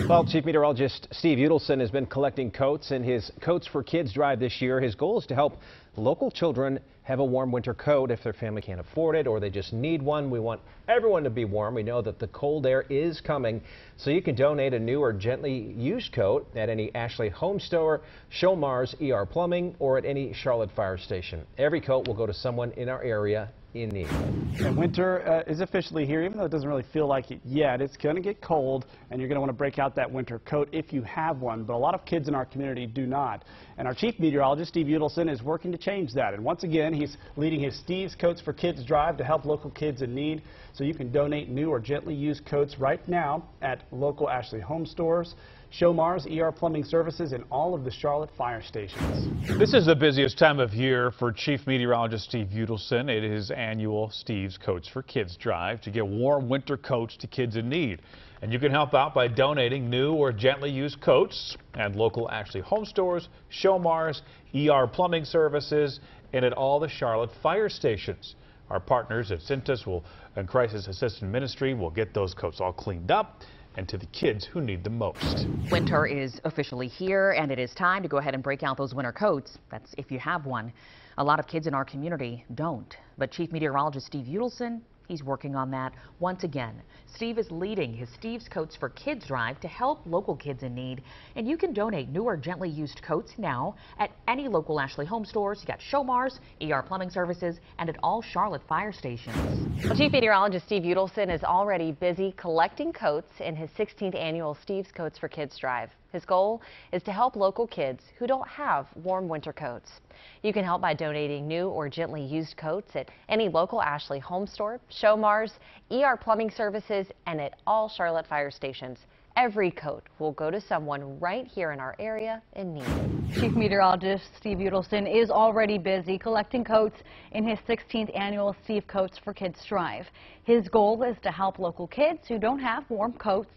Well, Chief Meteorologist Steve Udelson has been collecting coats in his Coats for Kids drive this year. His goal is to help local children have a warm winter coat if their family can't afford it or they just need one. We want everyone to be warm. We know that the cold air is coming, so you can donate a new or gently used coat at any Ashley Home Store, Showmars, ER Plumbing, or at any Charlotte Fire Station. Every coat will go to someone in our area in need. And winter is officially here, even though it doesn't really feel like it yet. It's going to get cold, and you're going to want to break out that winter coat if you have one. But a lot of kids in our community do not. And our chief meteorologist, Steve Udelson, is working to change that. And once again, he's leading his Steve's Coats for Kids drive to help local kids in need. So you can donate new or gently used coats right now at local Ashley Home Stores, Showmars, ER Plumbing Services, and all of the Charlotte fire stations. This is the busiest time of year for Chief Meteorologist Steve Udelson. It is annual Steve's Coats for Kids drive to get warm winter coats to kids in need. And you can help out by donating new or gently used coats at local Ashley Home Stores, Showmars, ER Plumbing Services, and at all the Charlotte fire stations. Our partners at Cintas and Crisis Assistance Ministry will get those coats all cleaned up and to the kids who need them most. Winter is officially here, and it is time to go ahead and break out those winter coats. That's if you have one. A lot of kids in our community don't. But Chief Meteorologist Steve Udelson, he's working on that once again. Steve is leading his Steve's Coats for Kids drive to help local kids in need. And you can donate new or gently used coats now at any local Ashley Home Stores. You got Showmars, ER Plumbing Services, and at all Charlotte fire stations. Well, Chief Meteorologist Steve Udelson is already busy collecting coats in his 16th annual Steve's Coats for Kids drive. His goal is to help local kids who don't have warm winter coats. You can help by donating new or gently used coats at any local Ashley Home Store, Showmars, ER Plumbing Services, and at all Charlotte fire stations. Every coat will go to someone right here in our area in need. Chief Meteorologist Steve Udelson is already busy collecting coats in his 16th annual Steve Coats for Kids drive. His goal is to help local kids who don't have warm coats.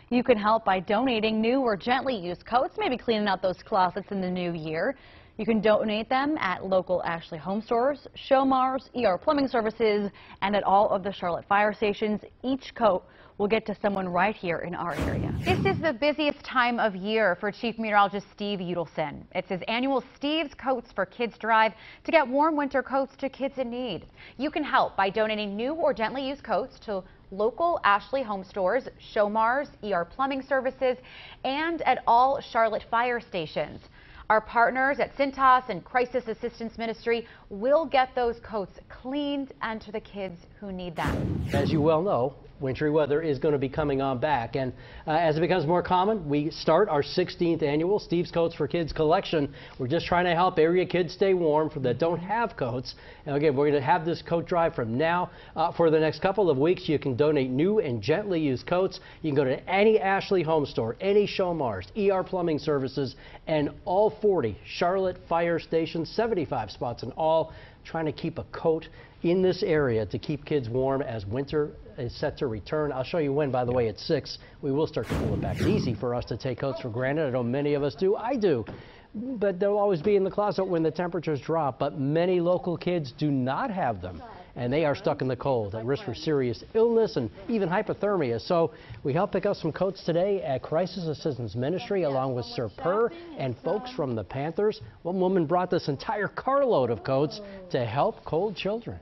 You can help by donating new or gently used coats, maybe cleaning out those closets in the new year. You can donate them at local Ashley Home Stores, Showmars, ER Plumbing Services, and at all of the Charlotte fire stations. Each coat will get to someone right here in our area. This is the busiest time of year for Chief Meteorologist Steve Udelson. It's his annual Steve's Coats for Kids drive to get warm winter coats to kids in need. You can help by donating new or gently used coats to local Ashley Home Stores, Showmars, ER Plumbing Services, and at all Charlotte fire stations. Our partners at Cintas and Crisis Assistance Ministry will get those coats cleaned and to the kids who need them. As you well know, wintry weather is going to be coming on back, and as it becomes more common, we start our 16th annual Steve's Coats for Kids collection. We're just trying to help area kids stay warm that don't have coats. And again, we're going to have this coat drive from now for the next couple of weeks. You can donate new and gently used coats. You can go to any Ashley Home Store, any Showmars, ER Plumbing Services, and all 40 Charlotte fire stations, 75 spots in all, trying to keep a coat in this area to keep kids warm as winter is set to return. I'll show you when, by the way, at 6. We will start to pull it back. It's easy for us to take coats for granted. I know many of us do. I do. But they'll always be in the closet when the temperatures drop. But many local kids do not have them, and they are stuck in the cold at risk for serious illness and even hypothermia. So we helped pick up some coats today at Crisis Assistance Ministry along with Sir Purr and folks from the Panthers. One woman brought this entire carload of coats to help cold children.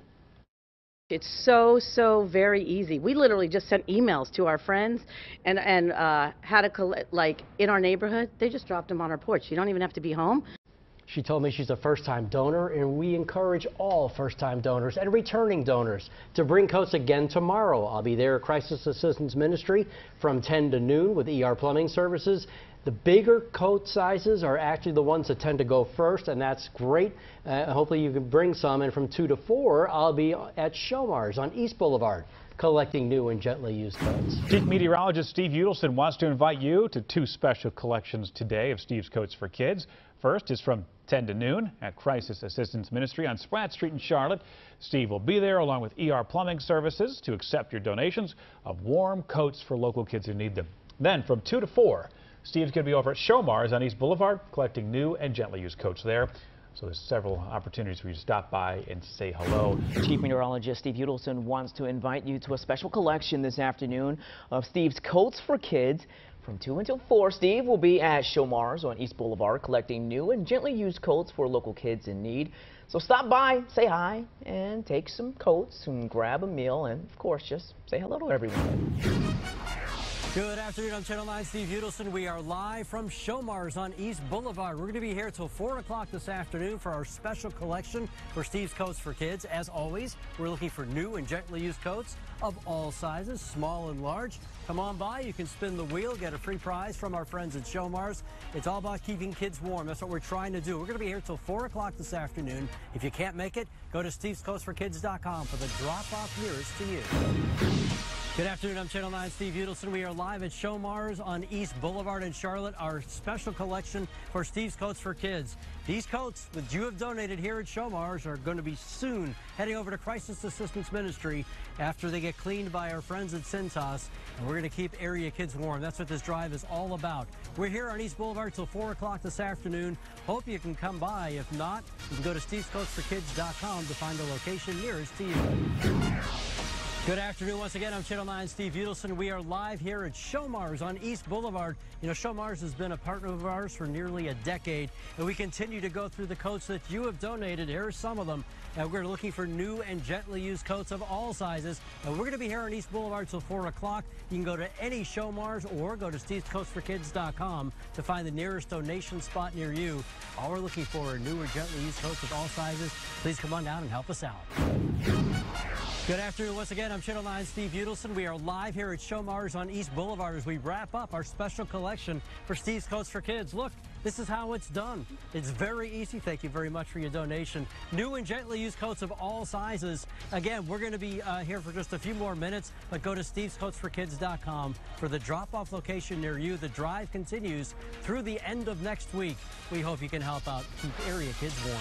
It's so very easy. We literally just sent emails to our friends and had to collect, like in our neighborhood, they just dropped them on our porch. You don't even have to be home. She told me she's a first-time donor, and we encourage all first-time donors and returning donors to bring coats again tomorrow. I'll be there at Crisis Assistance Ministry from 10 to noon with ER Plumbing Services. The bigger coat sizes are actually the ones that tend to go first, and that's great. Hopefully you can bring some. And from 2 to 4, I'll be at Showmars on East Boulevard collecting new and gently used coats. Chief Meteorologist Steve Udelson wants to invite you to 2 special collections today of Steve's Coats for Kids. First is from 10 to noon at Crisis Assistance Ministry on Spratt Street in Charlotte. Steve will be there along with ER Plumbing Services to accept your donations of warm coats for local kids who need them. Then from 2 to 4, Steve's going to be over at Showmars on East Boulevard collecting new and gently used coats there. So there's several opportunities for you to stop by and say hello. Chief Meteorologist Steve Udelson wants to invite you to a special collection this afternoon of Steve's Coats for Kids From 2 until 4, Steve will be at Showmars on East Boulevard collecting new and gently used coats for local kids in need. So stop by, say hi, and take some coats and grab a meal, and of course just say hello to everyone. Good afternoon. I'm Channel 9 Steve Udelson. We are live from Showmars on East Boulevard. We're going to be here till 4 o'clock this afternoon for our special collection for Steve's Coats for Kids. As always, we're looking for new and gently used coats of all sizes, small and large. Come on by. You can spin the wheel, get a free prize from our friends at Showmars. It's all about keeping kids warm. That's what we're trying to do. We're going to be here till 4 o'clock this afternoon. If you can't make it, go to stevescoatsforkids.com for the drop-off nearest to you. Good afternoon. I'm Channel 9 Steve Udelson. We are live at Showmars on East Boulevard in Charlotte, our special collection for Steve's Coats for Kids. These coats that you have donated here at Showmars are going to be soon heading over to Crisis Assistance Ministry after they get cleaned by our friends at Cintas, and we're going to keep area kids warm. That's what this drive is all about. We're here on East Boulevard till 4 o'clock this afternoon. Hope you can come by. If not, you can go to stevescoatsforkids.com to find the location nearest to you. Good afternoon once again. I'm Channel 9 Steve Udelson. We are live here at Showmars on East Boulevard. You know, Showmars has been a partner of ours for nearly a decade, and we continue to go through the coats that you have donated. Here are some of them. We're looking for new and gently used coats of all sizes, and we're going to be here on East Boulevard till 4 o'clock. You can go to any Showmars or go to stevescoatsforkids.com to find the nearest donation spot near you. All we're looking for are new or gently used coats of all sizes. Please come on down and help us out. Good afternoon once again. I'm Channel 9 Steve Udelson. We are live here at Showmars on East Boulevard as we wrap up our special collection for Steve's Coats for Kids. Look, this is how it's done. It's very easy. Thank you very much for your donation. New and gently used coats of all sizes. Again, we're going to be here for just a few more minutes, but go to stevescoatsforkids.com for the drop-off location near you. The drive continues through the end of next week. We hope you can help out keep area kids warm.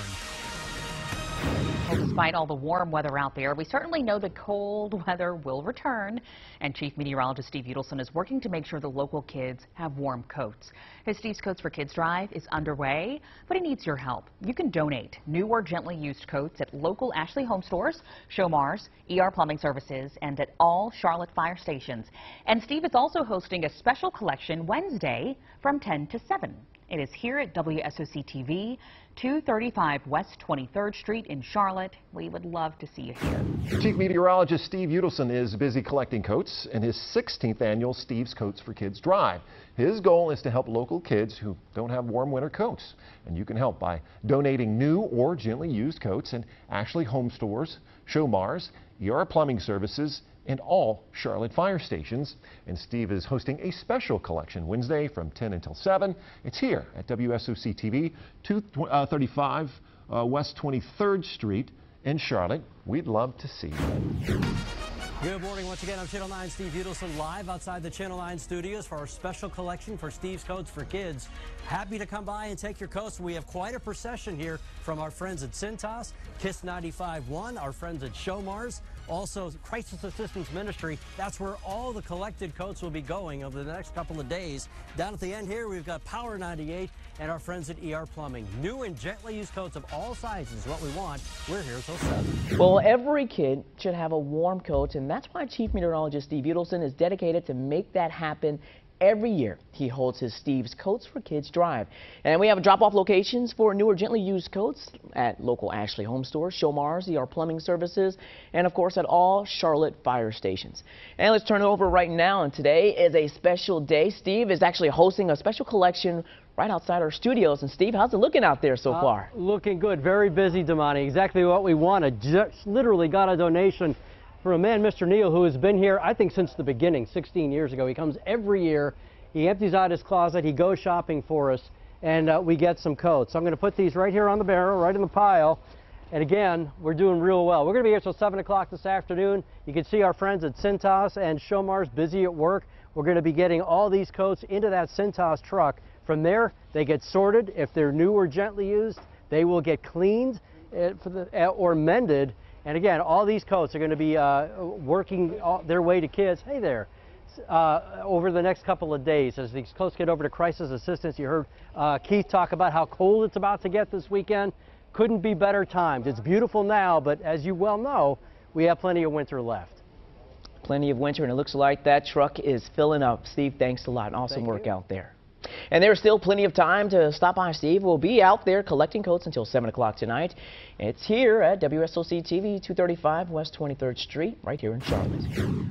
Well, despite all the warm weather out there, we certainly know the cold weather will return, and Chief Meteorologist Steve Udelson is working to make sure the local kids have warm coats. His Steve's Coats for Kids drive is underway, but he needs your help. You can donate new or gently used coats at local Ashley Home Stores, Showmars, ER Plumbing Services, and at all Charlotte fire stations. And Steve is also hosting a special collection Wednesday from 10 to 7. It is here at WSOC TV, 235 West 23rd Street in Charlotte. We would love to see you here. Chief Meteorologist Steve Udelson is busy collecting coats in his 16th annual Steve's Coats for Kids drive. His goal is to help local kids who don't have warm winter coats. And you can help by donating new or gently used coats in Ashley Home Stores, Showmars, ER Plumbing Services, and all Charlotte fire stations. And Steve is hosting a special collection Wednesday from 10 until 7. It's here at WSOC TV, 235 West 23rd Street in Charlotte. We'd love to see you. Good morning once again. I'm Channel 9 Steve Udelson live outside the Channel 9 studios for our special collection for Steve's Coats for Kids. Happy to come by and take your coats. We have quite a procession here from our friends at Cintas, Kiss 95.1, our friends at Showmars, also Crisis Assistance Ministry. That's where all the collected coats will be going over the next couple of days. Down at the end here, we've got Power 98 and our friends at ER Plumbing. New and gently used coats of all sizes is what we want. We're here till 7. Well, every kid should have a warm coat, and that's why Chief Meteorologist Steve Udelson is dedicated to make that happen. Every year, he holds his Steve's Coats for Kids drive. And we have drop-off locations for new or gently used coats at local Ashley Home Stores, Showmars, ER Plumbing Services, and of course at all Charlotte fire stations. And let's turn it over right now. And today is a special day. Steve is actually hosting a special collection right outside our studios. And Steve, how's it looking out there so far? Looking good. Very busy, Damani. Exactly what we wanted. Just literally got a donation for a man, Mr. Neal, who has been here, I think, since the beginning, 16 years ago. He comes every year. He empties out his closet. He goes shopping for us, and we get some coats. So I'm going to put these right here on the barrel, right in the pile. And again, we're doing real well. We're going to be here till 7 o'clock this afternoon. You can see our friends at Cintas and Showmars busy at work. We're going to be getting all these coats into that Cintas truck. From there, they get sorted. If they're new or gently used, they will get cleaned or mended. And again, all these coats are going to be working their way to kids. Hey there. Over the next couple of days as these coats get over to Crisis Assistance. You heard Keith talk about how cold it's about to get this weekend. Couldn't be better timed. It's beautiful now, but as you well know, we have plenty of winter left. Plenty of winter, and it looks like that truck is filling up. Steve, thanks a lot. Awesome work out there. And there's still plenty of time to stop by. Steve will be out there collecting coats until 7 o'clock tonight. It's here at WSOC TV, 235 West 23rd Street, right here in Charlotte.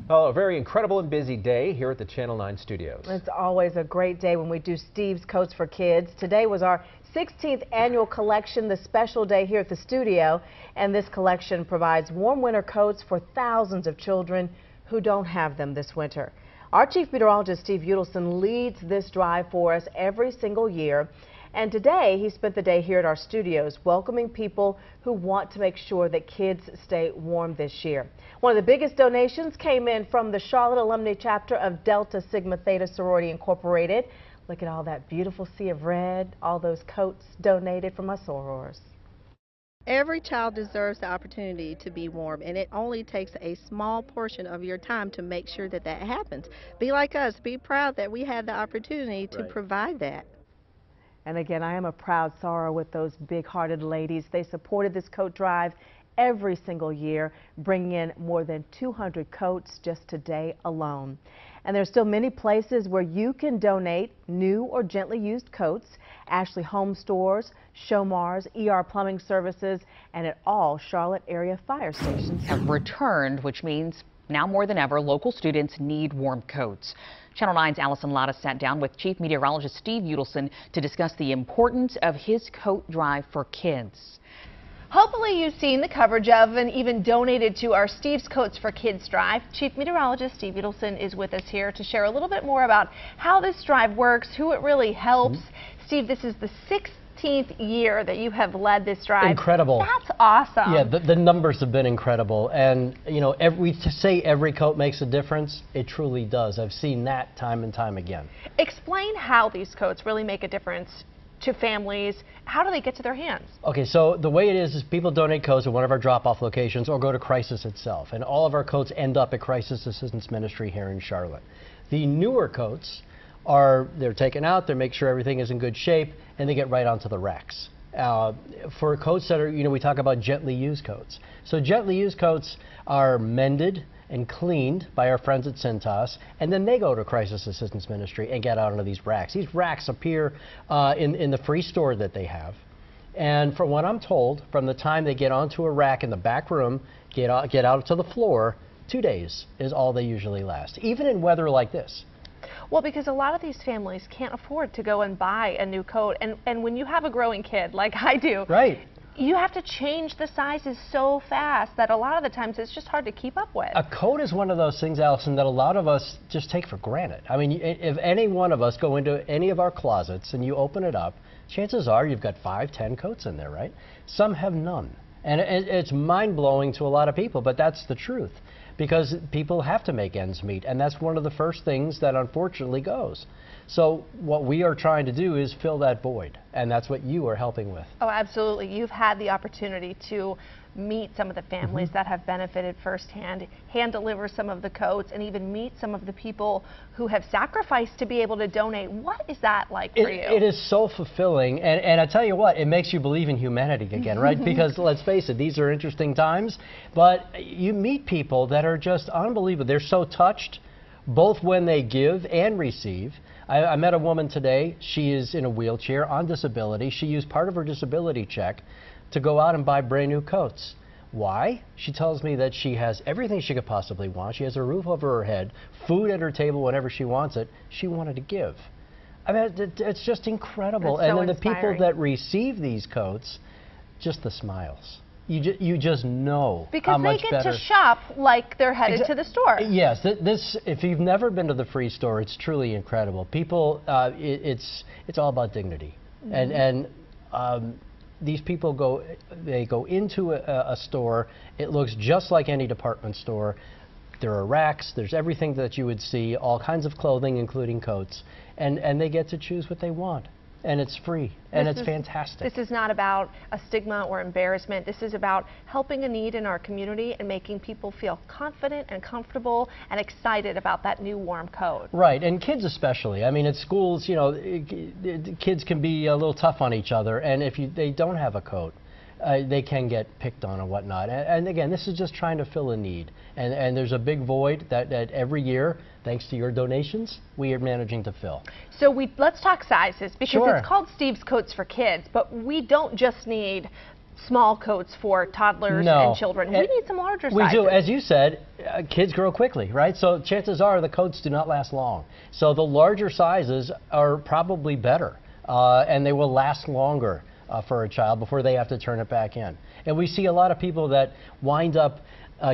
Well, a very incredible and busy day here at the Channel 9 studios. It's always a great day when we do Steve's Coats for Kids. Today was our 16th annual collection, the special day here at the studio. And this collection provides warm winter coats for thousands of children who don't have them this winter. Our Chief Meteorologist, Steve Udelson, leads this drive for us every single year. And today, he spent the day here at our studios welcoming people who want to make sure that kids stay warm this year. One of the biggest donations came in from the Charlotte Alumni Chapter of Delta Sigma Theta Sorority Incorporated. Look at all that beautiful sea of red, all those coats donated from us sorors. Every child deserves the opportunity to be warm, and it only takes a small portion of your time to make sure that that happens. Be like us. Be proud that we had the opportunity to provide that. And again, I am a proud soror with those big-hearted ladies. They supported this coat drive every single year, bringing in more than 200 coats just today alone. And there's still many places where you can donate new or gently used coats. Ashley Home Stores, Showmars, ER Plumbing Services, and at all Charlotte area fire stations have returned, which means now more than ever, local students need warm coats. Channel 9's Allison Latta sat down with Chief Meteorologist Steve Udelson to discuss the importance of his coat drive for kids. Hopefully you've seen the coverage of and even donated to our Steve's Coats for Kids drive. Chief Meteorologist Steve Udelson is with us here to share a little bit more about how this drive works, who it really helps. Steve, this is the 16th year that you have led this drive. Incredible. That's awesome. Yeah, the numbers have been incredible. And, you know, we say every coat makes a difference. It truly does. I've seen that time and time again. Explain how these coats really make a difference to families. How do they get to their hands? Okay, so the way it is people donate coats at one of our drop-off locations or go to Crisis itself. And all of our coats end up at Crisis Assistance Ministry here in Charlotte. The newer coats they're taken out, they make sure everything is in good shape, and they get right onto the racks. For coats that are, you know, we talk about gently used coats. So gently used coats are mended and cleaned by our friends at Cintas, and then they go to Crisis Assistance Ministry and get out onto these racks. These racks appear in the free store that they have. And from what I'm told, from the time they get onto a rack in the back room, get out to the floor, 2 days is all they usually last, even in weather like this. Well, because a lot of these families can't afford to go and buy a new coat. And when you have a growing kid, like I do, you have to change the sizes so fast that a lot of the times it's just hard to keep up with. A coat is one of those things, Allison, that a lot of us just take for granted. I mean, if any one of us go into any of our closets and you open it up, chances are you've got 5, 10 coats in there, right? Some have none. And it's mind-blowing to a lot of people, but that's the truth. Because people have to make ends meet, and that's one of the first things that unfortunately goes. So what we are trying to do is fill that void, and that's what you are helping with. Oh, absolutely. You've had the opportunity to meet some of the families that have benefited firsthand, hand deliver some of the coats, and even meet some of the people who have sacrificed to be able to donate. What is that like for you? It is so fulfilling, and I tell you what, it makes you believe in humanity again, right? Because let's face it, these are interesting times, but you meet people that are just unbelievable. They're so touched, both when they give and receive. I met a woman today. She is in a wheelchair on disability. She used part of her disability check to go out and buy brand new coats. Why? She tells me that she has everything she could possibly want. She has a roof over her head, food at her table whenever she wants it. She wanted to give. I mean, it's just incredible. That's and so then the people inspiring. that receive these coats, just the smiles. You just know because how much they get better. to shop like they're headed to the store. Yes, if you've never been to the free store, it's truly incredible. People, it's all about dignity, and these people go into a store. It looks just like any department store. There are racks. There's everything that you would see, all kinds of clothing, including coats, and they get to choose what they want. And it's free, and it's fantastic. This is not about a stigma or embarrassment. This is about helping a need in our community and making people feel confident and comfortable and excited about that new warm coat. Right, and kids especially. I mean, at schools, you know, kids can be a little tough on each other, and if they don't have a coat, they can get picked on and whatnot. And again, this is just trying to fill a need. And there's a big void that every year, thanks to your donations, we are managing to fill. So let's talk sizes, because Sure. it's called Steve's Coats for Kids, but we don't just need small coats for toddlers and children. We need some larger sizes. We do. As you said, kids grow quickly, right? So chances are the coats do not last long. So the larger sizes are probably better, and they will last longer for a child before they have to turn it back in. And we see a lot of people that wind up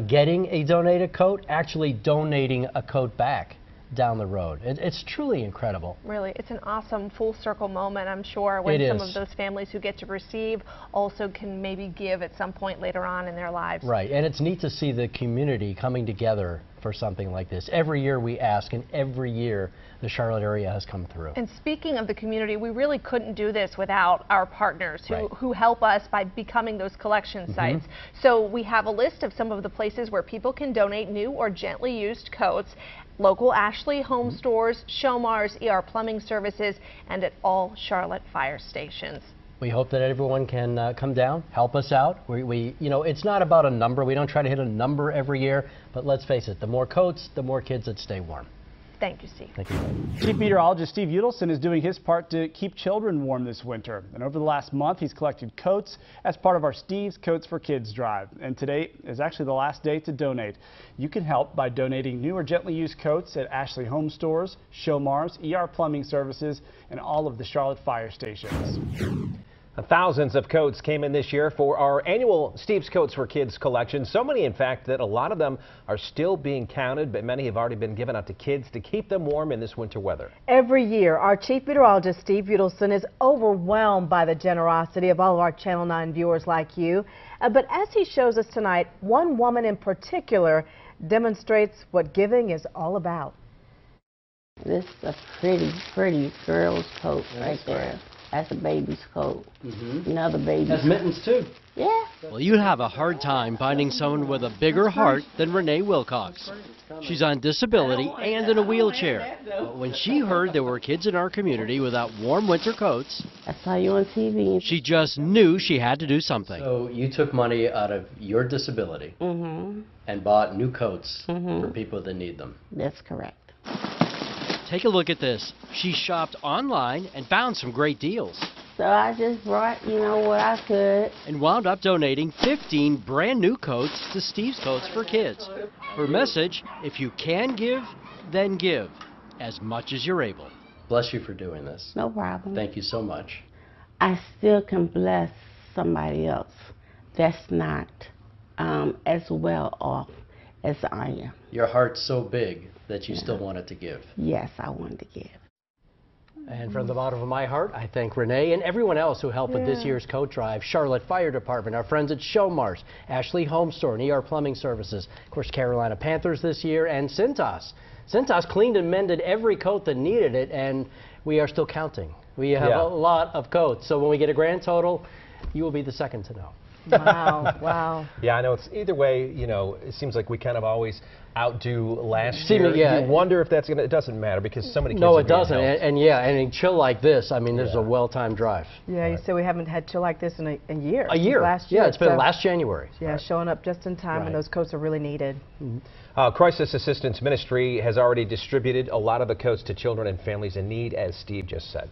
getting a donated coat, actually donating a coat back down the road. It's truly incredible. Really, it's an awesome full circle moment, I'm sure, when some of those families who get to receive also can maybe give at some point later on in their lives. Right, and it's neat to see the community coming together for something like this. Every year we ask, and every year the Charlotte area has come through. And speaking of the community, we really couldn't do this without our partners who help us by becoming those collection sites. So we have a list of some of the places where people can donate new or gently used coats. Local Ashley home stores, Showmars, ER plumbing services, and at all Charlotte fire stations. We hope that everyone can come down, help us out. You know, it's not about a number. We don't try to hit a number every year, but let's face it, the more coats, the more kids that stay warm. Thank you, Steve. Thank you. Chief Meteorologist Steve Udelson is doing his part to keep children warm this winter. And over the last month, he's collected coats as part of our Steve's Coats for Kids drive. And today is actually the last day to donate. You can help by donating new or gently used coats at Ashley Home Stores, Showmars, ER Plumbing Services, and all of the Charlotte fire stations. Thousands of coats came in this year for our annual Steve's Coats for Kids collection. So many, in fact, that a lot of them are still being counted, but many have already been given out to kids to keep them warm in this winter weather. Every year, our Chief Meteorologist Steve Udelson is overwhelmed by the generosity of all of our Channel 9 viewers like you. But as he shows us tonight, one woman in particular demonstrates what giving is all about. This is a pretty girl's coat right there. That's a baby's coat. Another baby's That's mittens too. Yeah. Well, you'd have a hard time finding someone with a bigger heart than Renee Wilcox. She's on disability and in a wheelchair. But when she heard there were kids in our community without warm winter coats, I saw you on TV. she just knew she had to do something. So you took money out of your disability and bought new coats for people that need them. That's correct. Take a look at this. She shopped online and found some great deals. So I just brought, you know, what I could. And wound up donating 15 brand new coats to Steve's Coats for Kids. Her message, if you can give, then give, as much as you're able. Bless you for doing this. No problem. Thank you so much. I still can bless somebody else that's not as well off as I am. Your heart's so big that you still wanted to give. Yes, I wanted to give. And from the bottom of my heart, I thank Renee and everyone else who helped with this year's coat drive. Charlotte Fire Department, our friends at Showmars, Ashley Home Store and ER Plumbing Services, of course Carolina Panthers this year, and Cintas. Cintas cleaned and mended every coat that needed it, and we are still counting. We have a lot of coats, so when we get a grand total, you will be the second to know. Wow, wow. Yeah, I know. It's either way, you know, it seems like we kind of always outdo last year. Yeah. You wonder if that's going to, it doesn't matter because so many kids No, are it being doesn't. helped. And yeah, and in chill like this, I mean, this is a well-timed drive. Yeah, you said we haven't had chill like this in a year. A year. Last year. Yeah, it's been last January. Yeah, showing up just in time, and those coats are really needed. Crisis Assistance Ministry has already distributed a lot of the coats to children and families in need, as Steve just said.